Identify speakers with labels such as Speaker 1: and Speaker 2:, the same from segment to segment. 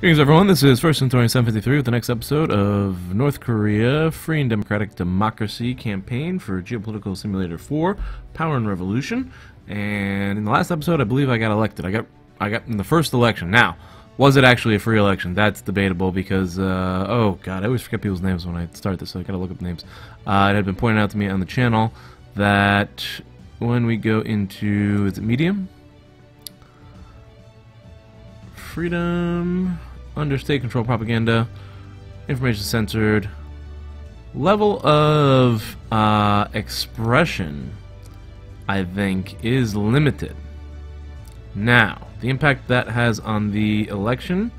Speaker 1: Greetings everyone, this is First Centaurian 753 with the next episode of North Korea Free and Democratic Democracy Campaign for Geopolitical Simulator 4, Power and Revolution. And in the last episode, I believe I got elected. I got in the first election. Now, was it actually a free election? That's debatable because, oh god, I always forget people's names when I start this, so I gotta look up names. It had been pointed out to me on the channel that when we go into, is it medium? Freedom, under state control propaganda, information censored, level of expression, I think, is limited. Now, the impact that has on the election,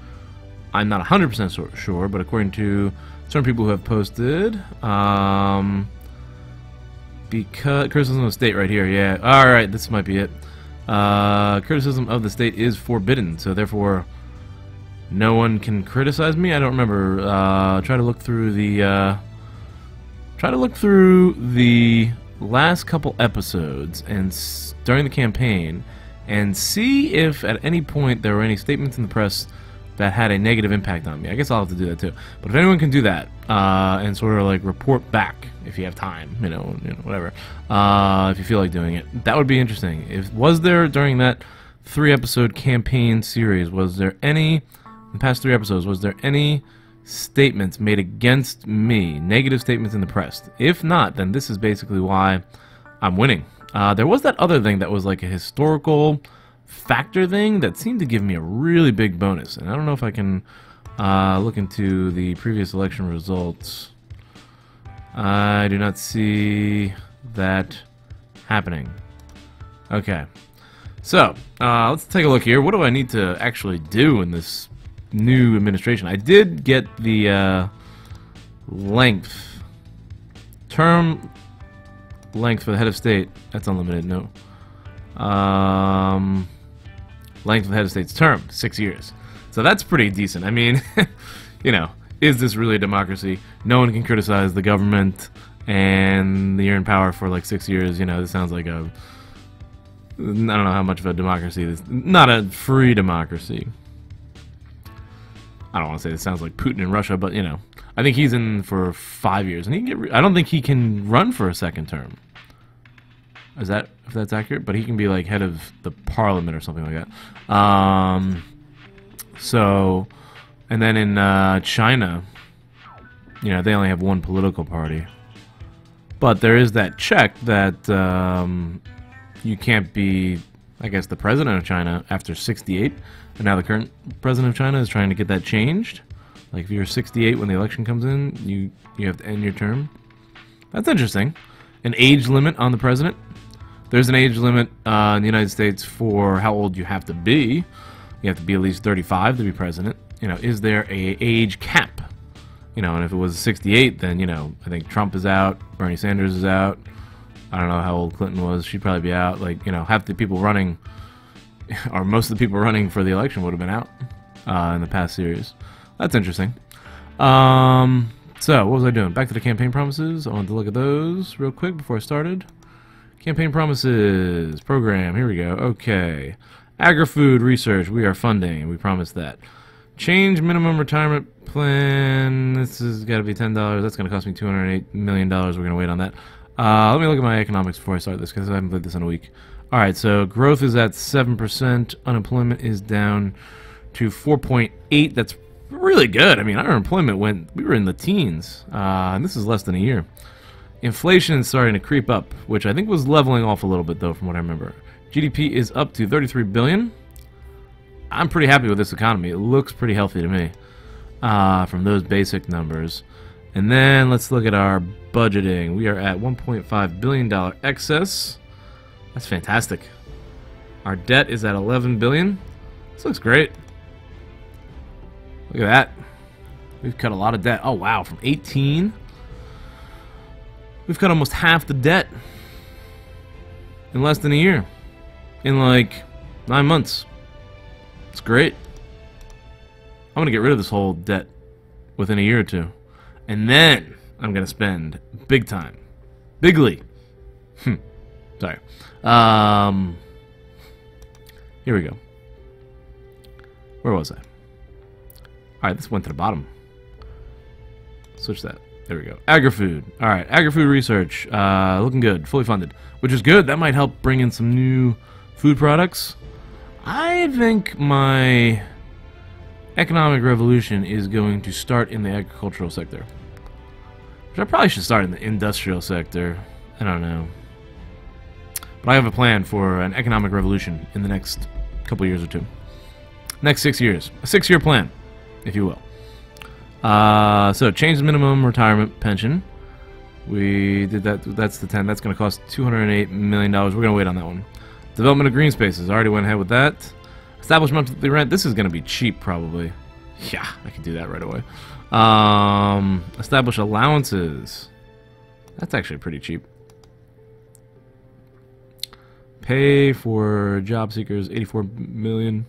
Speaker 1: I'm not 100% sure, but according to certain people who have posted, because criticism of the state right here, yeah, alright, this might be it. Criticism of the state is forbidden, so therefore no one can criticize me. I don't remember. Try to look through the last couple episodes and during the campaign and see if at any point there were any statements in the press that had a negative impact on me. I guess I'll have to do that too. But if anyone can do that and sort of like report back if you have time, you know, whatever, if you feel like doing it, that would be interesting. Was there during that 3-episode campaign series, was there any, in the past 3 episodes, was there any statements made against me, negative statements in the press? If not, then this is basically why I'm winning. There was that other thing that was like a historical factor thing that seemed to give me a really big bonus, and I don't know if I can look into the previous election results. I do not see that happening. Okay, so let's take a look here. What do I need to actually do in this new administration? I did get the term length for the head of state. That's unlimited, no. Length of the head of state's term, 6 years. So that's pretty decent. I mean, you know, is this really a democracy? No one can criticize the government, and you're in power for like 6 years. You know, this sounds like a, I don't know how much of a democracy this, not a free democracy. I don't want to say this sounds like Putin in Russia, but you know, I think he's in for 5 years, and he can get, I don't think he can run for a second term. Is that, if that's accurate? But he can be like head of the parliament or something like that. So, and then in China, you know, they only have one political party. But there is that check that you can't be, I guess, the president of China after 68. And now the current president of China is trying to get that changed. Like if you're 68 when the election comes in, you have to end your term. That's interesting. An age limit on the president. There's an age limit in the United States for how old you have to be. You have to be at least 35 to be president. You know, is there a age cap? You know, and if it was 68, then, you know, I think Trump is out, Bernie Sanders is out. I don't know how old Clinton was. She'd probably be out. Like, you know, half the people running, or most of the people running for the election would have been out in the past series. That's interesting. So, what was I doing? Back to the campaign promises. I wanted to look at those real quick before I started. Campaign promises, program, here we go. Okay. Agri-food research, we are funding, we promised that. Change minimum retirement plan, this has got to be $10, that's going to cost me $208 million, we're going to wait on that. Let me look at my economics before I start this, because I haven't played this in a week. Alright, so growth is at 7%, unemployment is down to 4.8, that's really good. I mean, our employment we were in the teens, and this is less than a year. Inflation is starting to creep up, which I think was leveling off a little bit, though, from what I remember. GDP is up to $33 billion. I'm pretty happy with this economy. It looks pretty healthy to me from those basic numbers. And then let's look at our budgeting. We are at $1.5 billion excess. That's fantastic. Our debt is at $11 billion. This looks great. Look at that. We've cut a lot of debt. Oh, wow. From 18... We've cut almost half the debt in less than a year. In like 9 months. It's great. I'm going to get rid of this whole debt within a year or two. And then I'm going to spend big time. Bigly. Sorry. Here we go. Where was I? Alright, this went to the bottom. Switch that. There we go. Agri-food. Alright, agri-food research. Looking good. Fully funded. Which is good. That might help bring in some new food products. I think my economic revolution is going to start in the agricultural sector. Which I probably should start in the industrial sector. I don't know. But I have a plan for an economic revolution in the next couple years or two. Next 6 years. A 6-year plan, if you will. So change the minimum retirement pension. We did that. That's the 10. That's going to cost $208 million. We're going to wait on that one. Development of green spaces. Already went ahead with that. Establish monthly rent. This is going to be cheap, probably. Yeah, I can do that right away. Establish allowances. That's actually pretty cheap. Pay for job seekers. 84 million.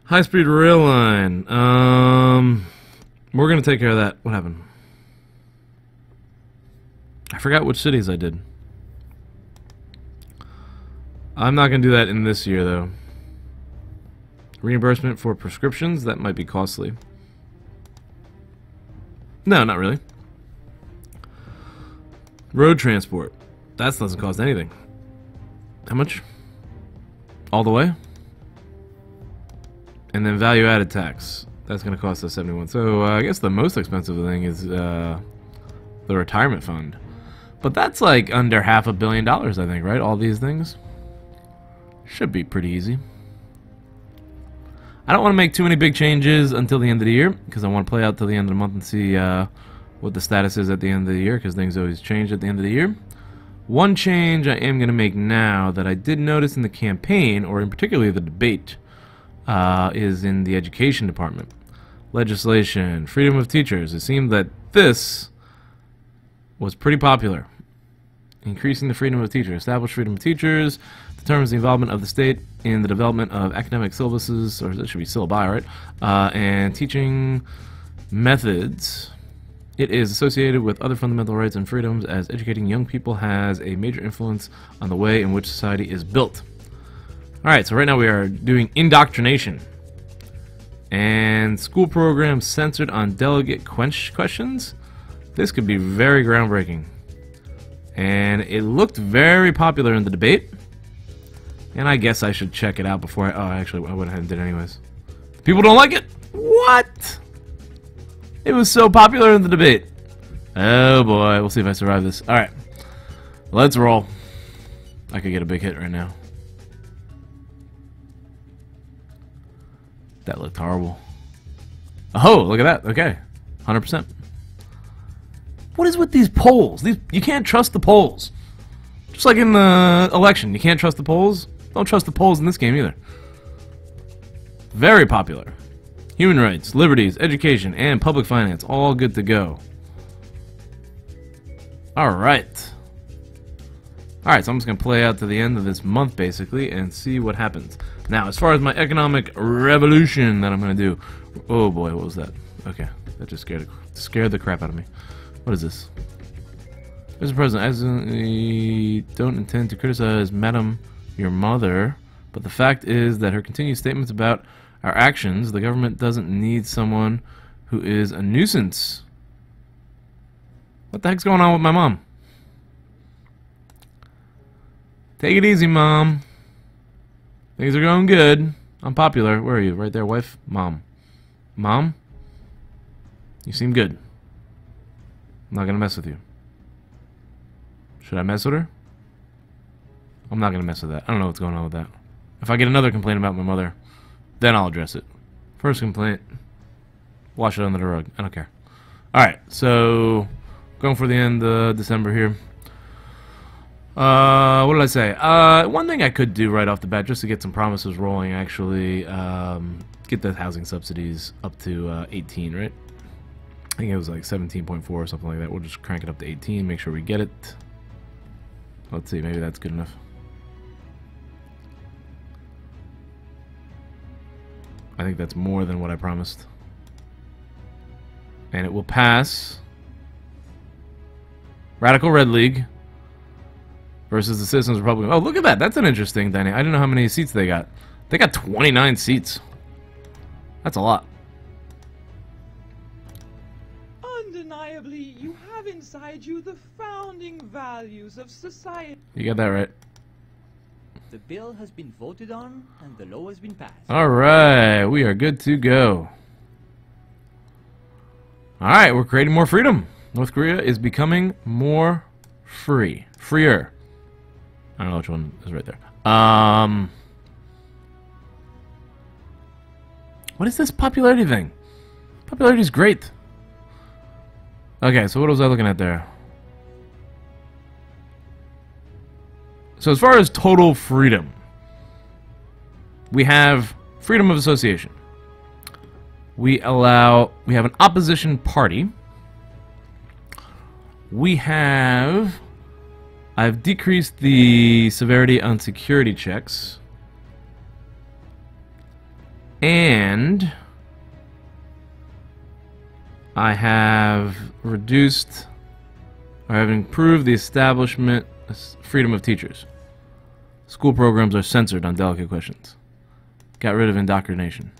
Speaker 1: High-speed rail line. We're going to take care of that. What happened? I forgot which cities I did. I'm not going to do that in this year, though. Reimbursement for prescriptions? That might be costly. No, not really. Road transport. That doesn't cost anything. How much? All the way? And then value-added tax. That's going to cost us 71. So I guess the most expensive thing is the retirement fund. But that's like under $500 million, I think, right? All these things. Should be pretty easy. I don't want to make too many big changes until the end of the year, because I want to play out till the end of the month and see what the status is at the end of the year, because things always change at the end of the year. One change I am going to make now that I did notice in the campaign, or in particularly the debate, is in the education department. Legislation, freedom of teachers. It seemed that this was pretty popular. Increasing the freedom of teachers. Establish freedom of teachers. Determines the involvement of the state in the development of academic syllabuses, or that should be syllabi, right? And teaching methods. It is associated with other fundamental rights and freedoms, as educating young people has a major influence on the way in which society is built. Alright, so right now we are doing indoctrination. And school programs censored on delegate questions. This could be very groundbreaking. And it looked very popular in the debate. And I guess I should check it out before I... Oh, actually, I went ahead and did it anyways. People don't like it? What? It was so popular in the debate. Oh boy, we'll see if I survive this. Alright. Let's roll. I could get a big hit right now. That looked horrible. Oh, look at that. Okay. 100%. What is with these polls? You can't trust the polls. Just like in the election, you can't trust the polls. Don't trust the polls in this game either. Very popular. Human rights, liberties, education, and public finance. All good to go. Alright. Alright, so I'm just going to play out to the end of this month, basically, and see what happens. Now, as far as my economic revolution that I'm going to do... Oh boy, what was that? Okay, that just scared the crap out of me. What is this? Mr. President, I don't intend to criticize Madam, your mother, but the fact is that her continued statements about our actions, the government doesn't need someone who is a nuisance. What the heck's going on with my mom? Take it easy, Mom. Things are going good. I'm popular. Where are you? Right there, wife? Mom. Mom? You seem good. I'm not gonna mess with you. Should I mess with her? I'm not gonna mess with that. I don't know what's going on with that. If I get another complaint about my mother, then I'll address it. First complaint, wash it under the rug. I don't care. Alright, so going for the end of December here. What did I say? One thing I could do right off the bat, just to get some promises rolling, actually, get the housing subsidies up to 18, right? I think it was like 17.4 or something like that. We'll just crank it up to 18, make sure we get it. Let's see, maybe that's good enough. I think that's more than what I promised. And it will pass. Radical Red League versus the Citizens Republican. Oh, look at that. That's an interesting dynamic. I don't know how many seats they got. They got 29 seats. That's a lot.
Speaker 2: Undeniably, you have inside you the founding values of society.
Speaker 1: You got that right.
Speaker 3: The bill has been voted on and the law has been passed.
Speaker 1: Alright, we are good to go. Alright, we're creating more freedom. North Korea is becoming more free. Freer. I don't know which one is right there. What is this popularity thing? Popularity is great. Okay, so what was I looking at there? So as far as total freedom, we have freedom of association. We have an opposition party. I've decreased the severity on security checks. And I have reduced, or have improved the establishment freedom of teachers. School programs are censored on delicate questions. Got rid of indoctrination.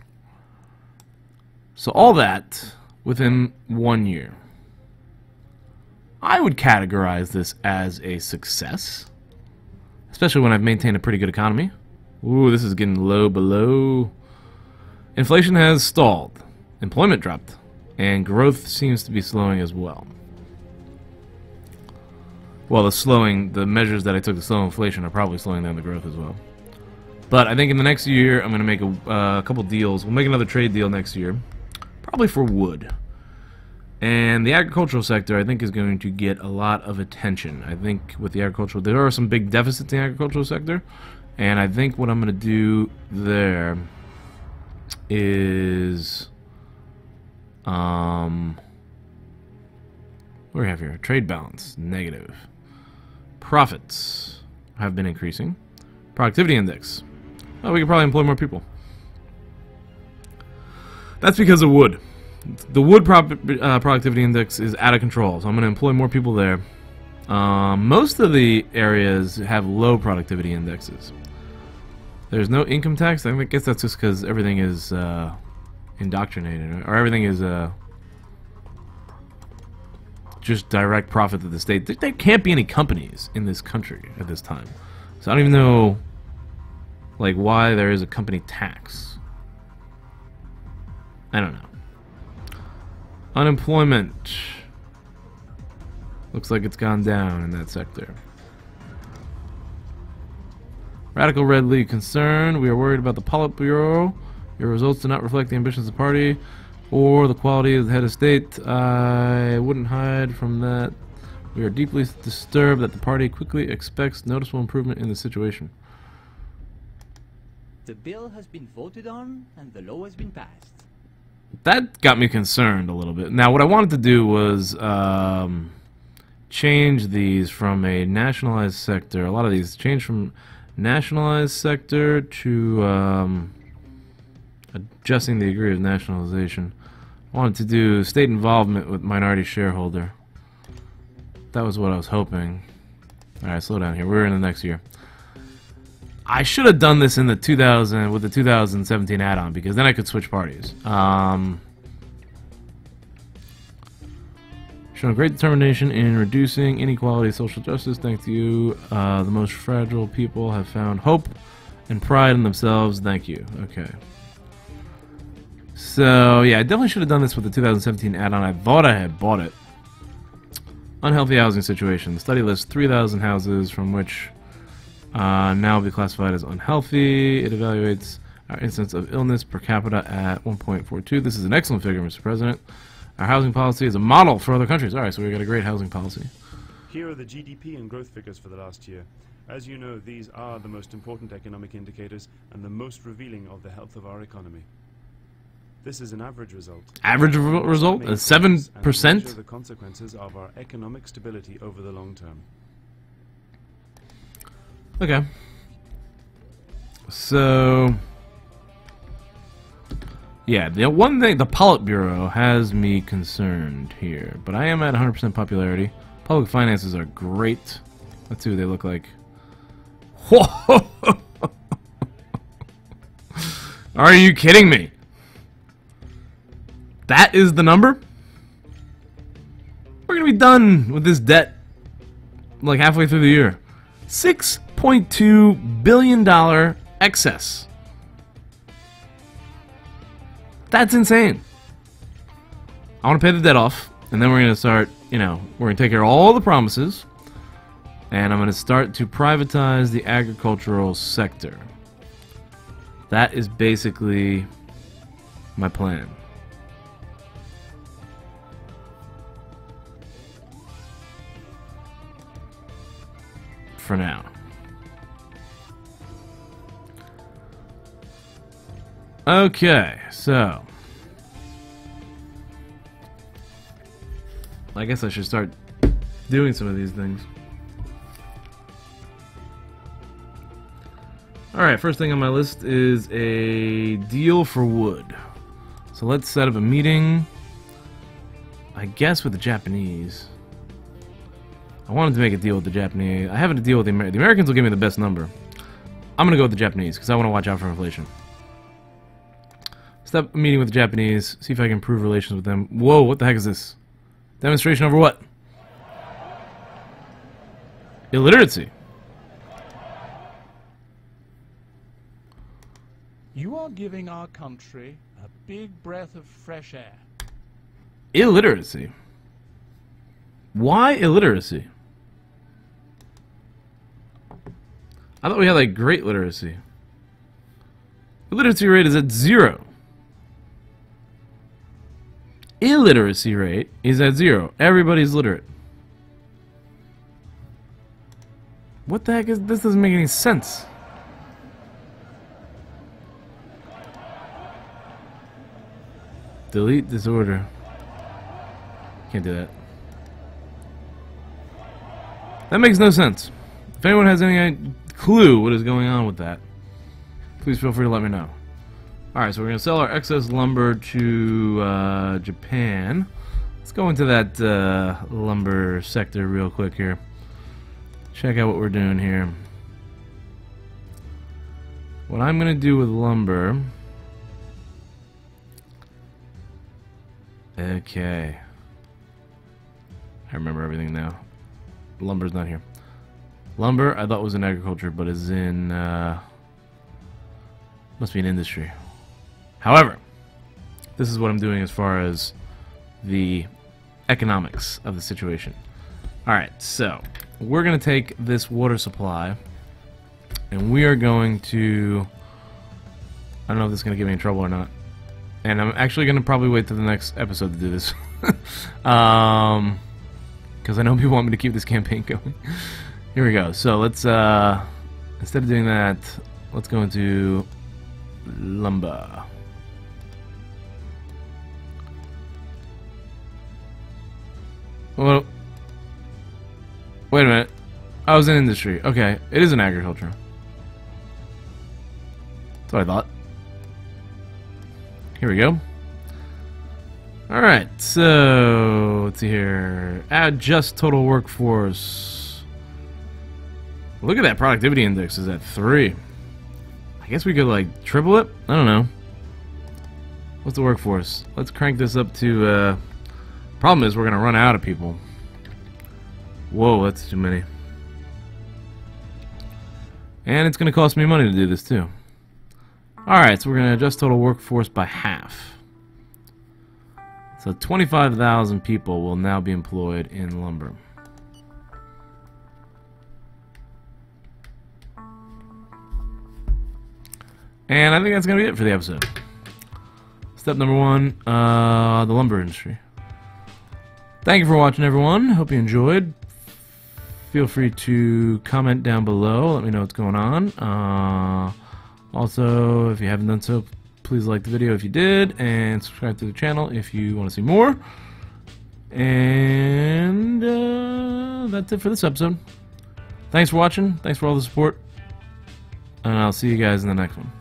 Speaker 1: So all that within 1 year. I would categorize this as a success, especially when I've maintained a pretty good economy. Ooh, this is getting low below. Inflation has stalled, employment dropped, and growth seems to be slowing as well. Well, the measures that I took to slow inflation are probably slowing down the growth as well. But I think in the next year, I'm going to make a couple deals. We'll make another trade deal next year, probably for wood. And the agricultural sector, I think, is going to get a lot of attention. I think with the agricultural, there are some big deficits in the agricultural sector. And I think what I'm going to do there is, what do we have here? Trade balance, negative. Profits have been increasing. Productivity index. Oh, we could probably employ more people. That's because of wood. The wood productivity index is out of control, so I'm going to employ more people there. Most of the areas have low productivity indexes. There's no income tax. I guess that's just because everything is indoctrinated, or everything is just direct profit to the state. There can't be any companies in this country at this time, so I don't even know like why there is a company tax. I don't know. Unemployment looks like it's gone down in that sector. Radical Red League concerned. We are worried about the Politburo. Your results do not reflect the ambitions of the party or the quality of the head of state. I wouldn't hide from that. We are deeply disturbed that the party quickly expects noticeable improvement in the situation.
Speaker 3: The bill has been voted on and the law has been passed.
Speaker 1: That got me concerned a little bit. Now, what I wanted to do was change these from a nationalized sector. A lot of these change from nationalized sector to adjusting the degree of nationalization. I wanted to do state involvement with minority shareholder. That was what I was hoping. Alright, slow down here. We're in the next year. I should have done this in the 2017 add-on, because then I could switch parties. Showing great determination in reducing inequality and social justice. Thanks to you, the most fragile people have found hope and pride in themselves. Thank you. Okay. So, yeah, I definitely should have done this with the 2017 add-on. I thought I had bought it. Unhealthy housing situation. The study lists 3,000 houses from which now will be classified as unhealthy. It evaluates our incidence of illness per capita at 1.42. This is an excellent figure, Mr. President. Our housing policy is a model for other countries. All right, so we've got a great housing policy.
Speaker 4: Here are the GDP and growth figures for the last year. As you know, these are the most important economic indicators and the most revealing of the health of our economy. This is an average result.
Speaker 1: Average result is 7%.
Speaker 4: The consequences of our economic stability over the long term.
Speaker 1: Okay. So, yeah, the one thing, the Politburo has me concerned here, but I am at 100% popularity. Public finances are great. Let's see what they look like. Whoa! Are you kidding me? That is the number? We're gonna be done with this debt like halfway through the year. $6.2 billion excess. That's insane. I want to pay the debt off, and then we're going to start, you know, we're going to take care of all the promises, and I'm going to start to privatize the agricultural sector. That is basically my plan. For now. Okay, so I guess I should start doing some of these things. Alright, first thing on my list is a deal for wood. So let's set up a meeting, I guess with the Japanese. I wanted to make a deal with the Japanese. I have a deal with the Americans. The Americans will give me the best number. I'm going to go with the Japanese because I want to watch out for inflation. Set up a meeting with the Japanese, see if I can improve relations with them. Whoa, what the heck is this? Demonstration over what? Illiteracy.
Speaker 5: You are giving our country a big breath of fresh air.
Speaker 1: Illiteracy? Why illiteracy? I thought we had like great literacy. Illiteracy rate is at 0. Illiteracy rate is at 0. Everybody's literate. What the heck is this? Doesn't make any sense. Delete disorder. Can't do that. That makes no sense. If anyone has any clue what is going on with that, please feel free to let me know. Alright, so we're going to sell our excess lumber to Japan. Let's go into that lumber sector real quick here. Check out what we're doing here. What I'm going to do with lumber... Okay. I remember everything now. Lumber's not here. Lumber, I thought was in agriculture, but is in... must be an industry. However, this is what I'm doing as far as the economics of the situation. Alright, so we're going to take this water supply and we are going to... I don't know if this is going to get me in trouble or not. And I'm actually going to probably wait till the next episode to do this. Because I know people want me to keep this campaign going. Here we go. So let's, instead of doing that, let's go into lumber. Well, wait a minute. I was in industry. Okay, it is in agriculture. That's what I thought. Here we go. Alright, so let's see here. Add just total workforce. Look at that productivity index is at 3. I guess we could like triple it? I don't know. What's the workforce? Let's crank this up to problem is we're gonna run out of people. Whoa, that's too many. And it's gonna cost me money to do this too. Alright, so we're gonna adjust total workforce by half. So 25,000 people will now be employed in lumber. And I think that's going to be it for the episode. Step number 1, the lumber industry. Thank you for watching, everyone. Hope you enjoyed. Feel free to comment down below. Let me know what's going on. Also, if you haven't done so, please like the video if you did, and subscribe to the channel if you want to see more. And that's it for this episode. Thanks for watching. Thanks for all the support. And I'll see you guys in the next one.